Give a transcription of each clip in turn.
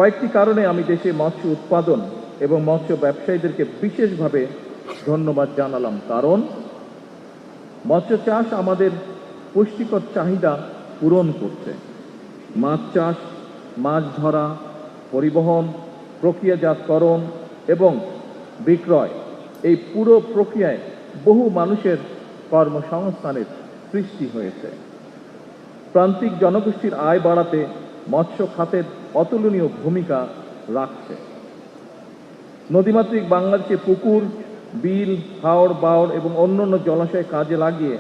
কয়েকটি কারণে আমি দেশে মৎস্য উৎপাদন এবং মৎস্য ব্যবসায়ীদেরকে বিশেষভাবে ধন্যবাদ জানালাম। কারণ মৎস্য চাষ আমাদের পুষ্টিকর চাহিদা পূরণ করছে। মাছ চাষ, মাছ ধরা, পরিবহন, প্রক্রিয়াজাতকরণ এবং বিক্রয়, এই পুরো প্রক্রিয়ায় বহু মানুষের কর্মসংস্থানের সৃষ্টি হয়েছে। প্রান্তিক জনগোষ্ঠীর আয় বাড়াতে মৎস্য খাতের অতুলনীয় ভূমিকা রাখছে। নদীমাতৃক বাংলাদেশে পুকুর, বিল, হাওর, বাওড় এবং অন্যান্য জলাশয় কাজে লাগিয়ে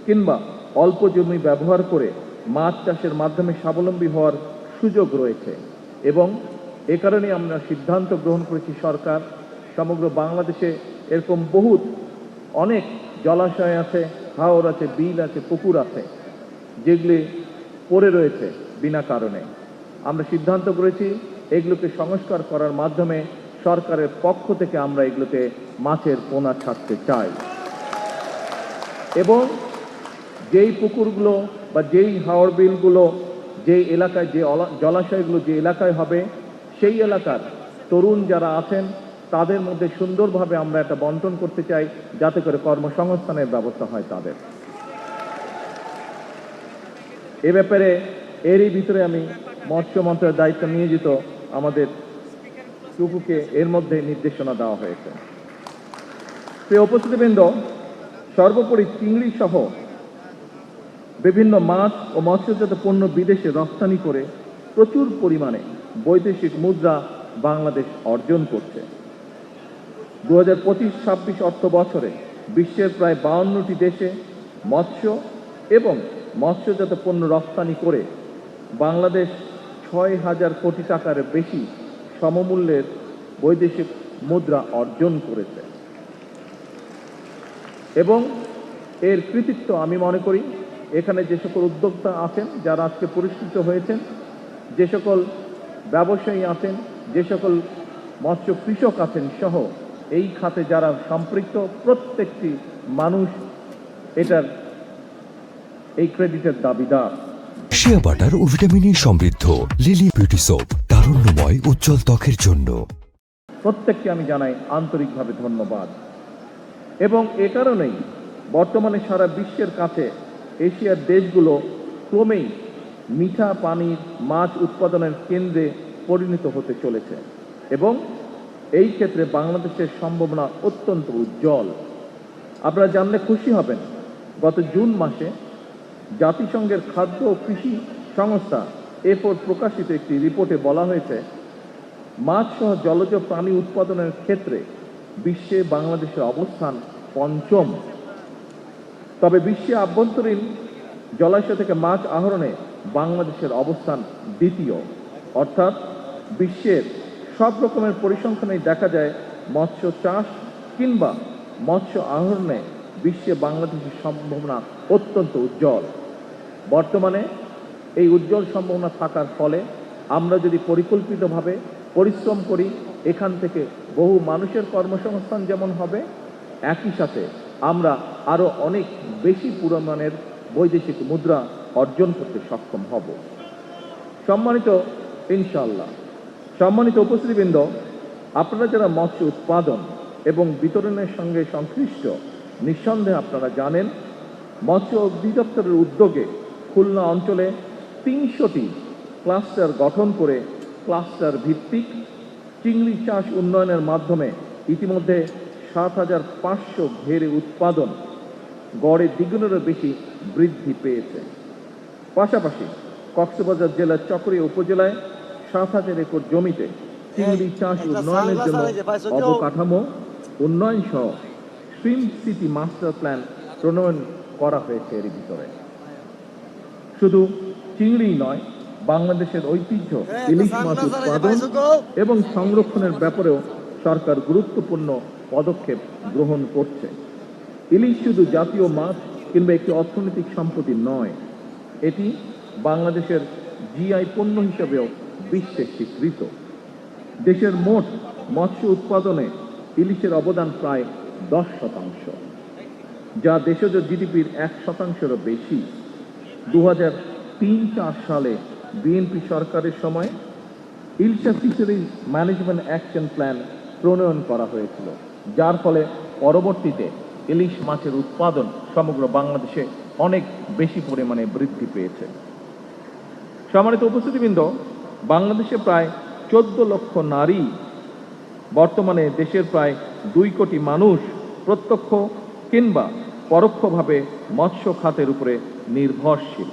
কিংবা অল্প জমি ব্যবহার করে মাছ চাষের মাধ্যমে স্বাবলম্বী হওয়ার সুযোগ রয়েছে এবং এ কারণে আমরা সিদ্ধান্ত গ্রহণ করেছি সরকার সমগ্র বাংলাদেশে এরকম অনেক জলাশয় আছে, হাওর আছে, বিল আছে, পুকুর আছে, যেগুলি পড়ে রয়েছে বিনা কারণে। আমরা সিদ্ধান্ত করেছি এগুলোকে সংস্কার করার মাধ্যমে সরকারের পক্ষ থেকে আমরা এগুলোতে মাছের পোনা ছাড়তে চাই এবং যেই পুকুরগুলো বা যেই হাওর বিলগুলো যেই এলাকায়, যে জলাশয়গুলো যে এলাকায় হবে, সেই এলাকার তরুণ যারা আছেন তাদের মধ্যে সুন্দরভাবে আমরা একটা বন্টন করতে চাই, যাতে করে কর্মসংস্থানের ব্যবস্থা হয় তাদের। এ ব্যাপারে এরই ভিতরে আমি মৎস্য মন্ত্রণালয়ের দায়িত্ব নিয়োজিত আমাদের টুকুকে এর মধ্যে নির্দেশনা দেওয়া হয়েছে। প্রিয় উপস্থিতিবৃন্দ, সর্বোপরি চিংড়ি সহ বিভিন্ন মাছ ও মৎস্যজাত পণ্য বিদেশে রপ্তানি করে প্রচুর পরিমাণে বৈদেশিক মুদ্রা বাংলাদেশ অর্জন করছে। 2025-26 অর্থ বছরে বিশ্বের প্রায় 52টি দেশে মৎস্য এবং মৎস্যজাত পণ্য রপ্তানি করে বাংলাদেশ 6,000 কোটি টাকার বেশি সমমূল্যের বৈদেশিক মুদ্রা অর্জন করেছে এবং এর কৃতিত্ব আমি মনে করি এখানে যে সকল উদ্যোক্তা আছেন যারা আজকে পুরস্কৃত হয়েছেন, যে সকল ব্যবসায়ী আছেন, যে সকল মৎস্য কৃষক আছেন সহ এই খাতে যারা সম্পৃক্ত প্রত্যেকটি মানুষ এটার এই ক্রেডিটের দাবিদার। শিয়া বাটার ও ভিটামিন সমৃদ্ধ লিলি বিউটি সোপ, তারুণ্যময় উজ্জ্বল ত্বকের জন্য। প্রত্যেককে আমি জানাই আন্তরিকভাবে ধন্যবাদ এবং এ কারণেই বর্তমানে সারা বিশ্বের কাছে এশিয়ার দেশগুলো ক্রমেই মিঠা পানির মাছ উৎপাদনের কেন্দ্রে পরিণত হতে চলেছে এবং এই ক্ষেত্রে বাংলাদেশের সম্ভাবনা অত্যন্ত উজ্জ্বল। আপনারা জানলে খুশি হবেন, গত জুন মাসে জাতিসংঘের খাদ্য ও কৃষি সংস্থা FAO প্রকাশিত একটি রিপোর্টে বলা হয়েছে মাছ সহ জলজ প্রাণী উৎপাদনের ক্ষেত্রে বিশ্বে বাংলাদেশের অবস্থান পঞ্চম। তবে বিশ্বে আভ্যন্তরীণ জলাশয় থেকে মাছ আহরণে বাংলাদেশের অবস্থান দ্বিতীয়। অর্থাৎ বিশ্বের সব রকমের পরিসংখ্যানেই দেখা যায় মৎস্য চাষ কিংবা মৎস্য আহরণে বিশ্বে বাংলাদেশের সম্ভাবনা অত্যন্ত উজ্জ্বল। বর্তমানে এই উজ্জ্বল সম্ভাবনা থাকার ফলে আমরা যদি পরিকল্পিতভাবে পরিশ্রম করি, এখান থেকে বহু মানুষের কর্মসংস্থান যেমন হবে, একই সাথে আমরা আরও অনেক বেশি পরিমাণের বৈদেশিক মুদ্রা অর্জন করতে সক্ষম হব। সম্মানিত উপস্থিতিবৃন্দ, আপনারা যারা মৎস্য উৎপাদন এবং বিতরণের সঙ্গে সংশ্লিষ্ট, নিঃসন্দেহে আপনারা জানেন মৎস্য অধিদপ্তরের উদ্যোগে খুলনা অঞ্চলে 300টি ক্লাস্টার গঠন করে ক্লাস্টার ভিত্তিক চিংড়ি চাষ উন্নয়নের মাধ্যমে ইতিমধ্যে 7,500 ঘেরে উৎপাদন গড়ে দ্বিগুণেরও বেশি বৃদ্ধি পেয়েছে। পাশাপাশি কক্সবাজার জেলার চকরিয়া উপজেলায় 7,000 একর জমিতে চিংড়ি চাষ উন্নয়নের জন্য অবকাঠামো উন্নয়ন সহ স্ট্রিম সিটি মাস্টার প্ল্যান প্রণয়ন করা হয়েছে। এর ভিতরে শুধু চিংড়ি নয়, বাংলাদেশের ঐতিহ্য ইলিশ মাছ উৎপাদন এবং সংরক্ষণের ব্যাপারেও সরকার গুরুত্বপূর্ণ পদক্ষেপ গ্রহণ করছে। ইলিশ শুধু জাতীয় মাছ কিংবা একটি অর্থনৈতিক সম্পত্তি নয়, এটি বাংলাদেশের জিআই পণ্য হিসেবেও বিশ্বে স্বীকৃত। দেশের মোট মৎস্য উৎপাদনে ইলিশের অবদান প্রায় 10%, যা দেশজ জিডিপির 1%-এরও বেশি। 2003-04 সালে বিএনপি সরকারের সময় Ilsha fisheries management action plan প্রণয়ন করা হয়েছিল, যার ফলে পরবর্তীতে ইলিশ মাছের উৎপাদন সমগ্র বাংলাদেশে অনেক বেশি পরিমাণে বৃদ্ধি পেয়েছে। সম্মানিত উপস্থিতিবৃন্দ, বাংলাদেশে প্রায় 14 লক্ষ নারী, বর্তমানে দেশের প্রায় 2 কোটি মানুষ প্রত্যক্ষ কিংবা পরোক্ষভাবে মৎস্য খাতের উপরে নির্ভরশীল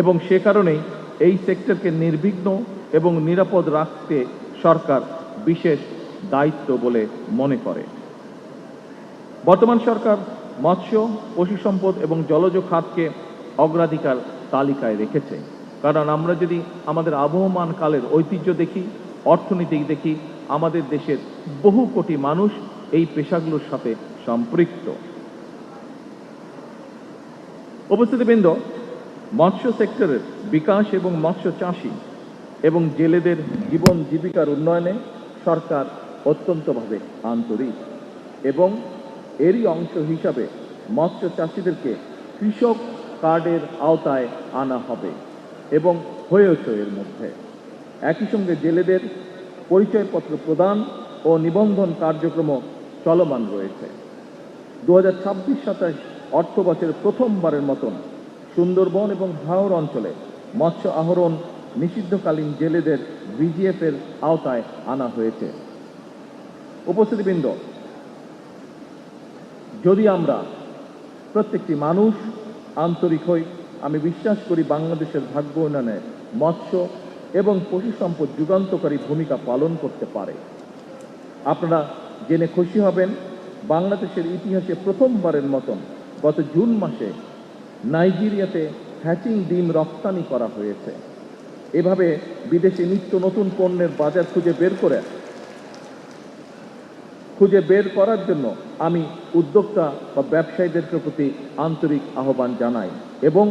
এবং সে কারণেই এই সেক্টরকে নির্বিঘ্ন এবং নিরাপদ রাখতে সরকার বিশেষ দায়িত্ব বলে মনে করে। বর্তমান সরকার মৎস্য, পশু সম্পদ এবং জলজ খাতকে অগ্রাধিকার তালিকায় রেখেছে, কারণ আমরা যদি আমাদের আবহমান কালের ঐতিহ্য দেখি, অর্থনীতি দেখি, আমাদের দেশের বহু কোটি মানুষ এই পেশাগুলোর সাথে সম্পৃক্ত। উপস্থিতিবৃন্দ, মৎস্য সেক্টরের বিকাশ এবং মৎস্য চাষী এবং জেলেদের জীবন জীবিকার উন্নয়নে সরকার অত্যন্তভাবে আন্তরিক এবং এরই অংশ হিসাবে মৎস্য চাষীদেরকে কৃষক কার্ডের আওতায় আনা হবে এবং হয়েছে এর মধ্যে। একই সঙ্গে জেলেদের পরিচয়পত্র প্রদান ও নিবন্ধন কার্যক্রম চলমান রয়েছে। 2026-27 অর্থ বছরে প্রথমবারের মতন সুন্দরবন এবং হাওর অঞ্চলে মৎস্য আহরণ নিষিদ্ধকালীন জেলেদের বিজিএফ এর আওতায় আনা হয়েছে। উপস্থিতিবৃন্দ, যদি আমরা প্রত্যেকটি মানুষ আন্তরিক হই, আমি বিশ্বাস করি বাংলাদেশের ভাগ্য উন্নয়নে মৎস্য এবং পশু সম্পদ যুগান্তকারী ভূমিকা পালন করতে পারে। আপনারা জেনে খুশি হবেন, বাংলাদেশের ইতিহাসে প্রথমবারের মতন গত জুন মাসে নাইজেরিয়াতে হ্যাচিং ডিম রপ্তানি করা হয়েছে। এভাবে বিদেশে নিত্য নতুন পণ্যের বাজার খুঁজে বের করার জন্য আমি উদ্যোক্তা বা ব্যবসায়ীদের প্রতি আন্তরিক আহ্বান জানাই এবং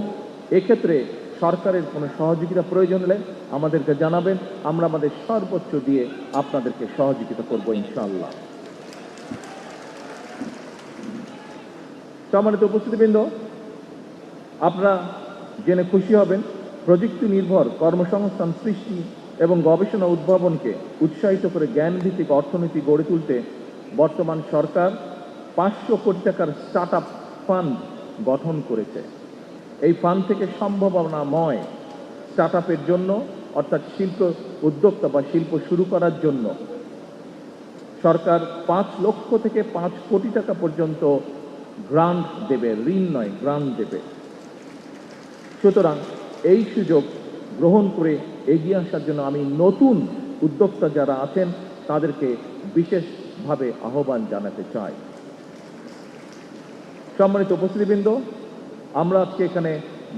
এক্ষেত্রে সরকারের কোনো সহযোগিতা প্রয়োজন হলে আমাদেরকে জানাবেন, আমরা আমাদের সর্বোচ্চ দিয়ে আপনাদেরকে সহযোগিতা করব ইনশাআল্লাহ। সম্মানিত উপস্থিতিবৃন্দ, আপনারা জেনে খুশি হবেন, প্রযুক্তি নির্ভর কর্মসংস্থান সৃষ্টি এবং গবেষণা উদ্ভাবনকে উৎসাহিত করে জ্ঞানভিত্তিক অর্থনীতি গড়ে তুলতে বর্তমান সরকার 500 কোটি টাকার স্টার্ট আপ ফান্ড গঠন করেছে। এই ফান্ড থেকে সম্ভাবনাময় স্টার্ট আপের জন্য, অর্থাৎ শিল্প উদ্যোক্তা বা শিল্প শুরু করার জন্য সরকার 5 লক্ষ থেকে 5 কোটি টাকা পর্যন্ত গ্রান্ট দেবে, ঋণ নয়, গ্রান্ট দেবে। সুতরাং এই সুযোগ গ্রহণ করে এগিয়ে আসার জন্য আমি নতুন উদ্যোক্তা যারা আছেন তাদেরকে বিশেষভাবে আহ্বান জানাতে চাই। সম্মানিত উপস্থিতিবৃন্দ, আমরা আজকে এখানে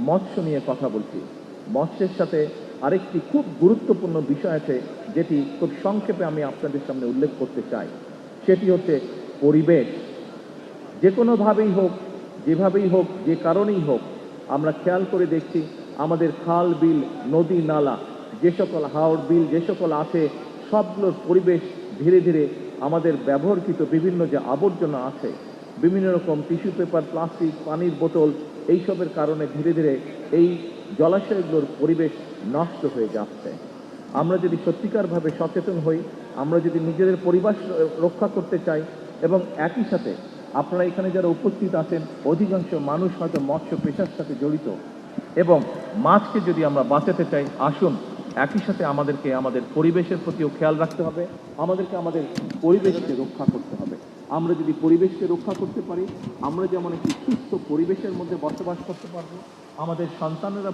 মৎস্য নিয়ে কথা বলছি। মৎস্যের সাথে আরেকটি খুব গুরুত্বপূর্ণ বিষয় আছে যেটি খুব সংক্ষেপে আমি আপনাদের সামনে উল্লেখ করতে চাই, সেটি হচ্ছে পরিবেশ। যে কোনোভাবেই হোক, যেভাবেই হোক, যে কারণেই হোক, আমরা খেয়াল করে দেখছি আমাদের খাল, বিল, নদী, নালা, যে সকল হাওর, বিল যে সকল আছে সবগুলোর পরিবেশ ধীরে ধীরে আমাদের ব্যবহৃত বিভিন্ন যে আবর্জনা আছে, বিভিন্ন রকম টিস্যু পেপার, প্লাস্টিক, পানির বোতল, এইসবের কারণে ধীরে ধীরে এই জলাশয়গুলোর পরিবেশ নষ্ট হয়ে যাচ্ছে। আমরা যদি সত্যিকারভাবে সচেতন হই, আমরা যদি নিজেদের পরিবেশ রক্ষা করতে চাই এবং একই সাথে আপনারা এখানে যারা উপস্থিত আছেন অধিকাংশ মানুষ হয়তো মৎস্য পেশার সাথে জড়িত এবং মাছকে যদি আমরা বাঁচাতে চাই, আসুন একই সাথে আমাদেরকে আমাদের পরিবেশের প্রতিও খেয়াল রাখতে হবে, আমাদেরকে আমাদের পরিবেশকে রক্ষা করতে হবে। আমরা যদি পরিবেশকে রক্ষা করতে পারি, আমরা যেমন একটি সুস্থ পরিবেশের মধ্যে বসবাস করতে পারবো, আমাদের সন্তানেরা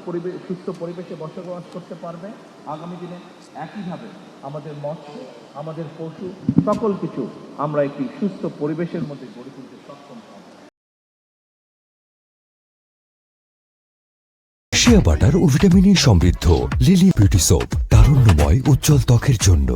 সুস্থ পরিবেশে বসবাস করতে পারবে, আগামী দিনে একইভাবে আমাদের মৎস্য, আমাদের পশু, সকল কিছু আমরা একটি সুস্থ পরিবেশের মধ্যে গড়ে তুলতে সক্ষম হব। শিয়া বাটার ও ভিটামিন ই সমৃদ্ধ লিলি বিউটি সোপ, তারুণ্যময় উজ্জ্বল ত্বকের জন্য।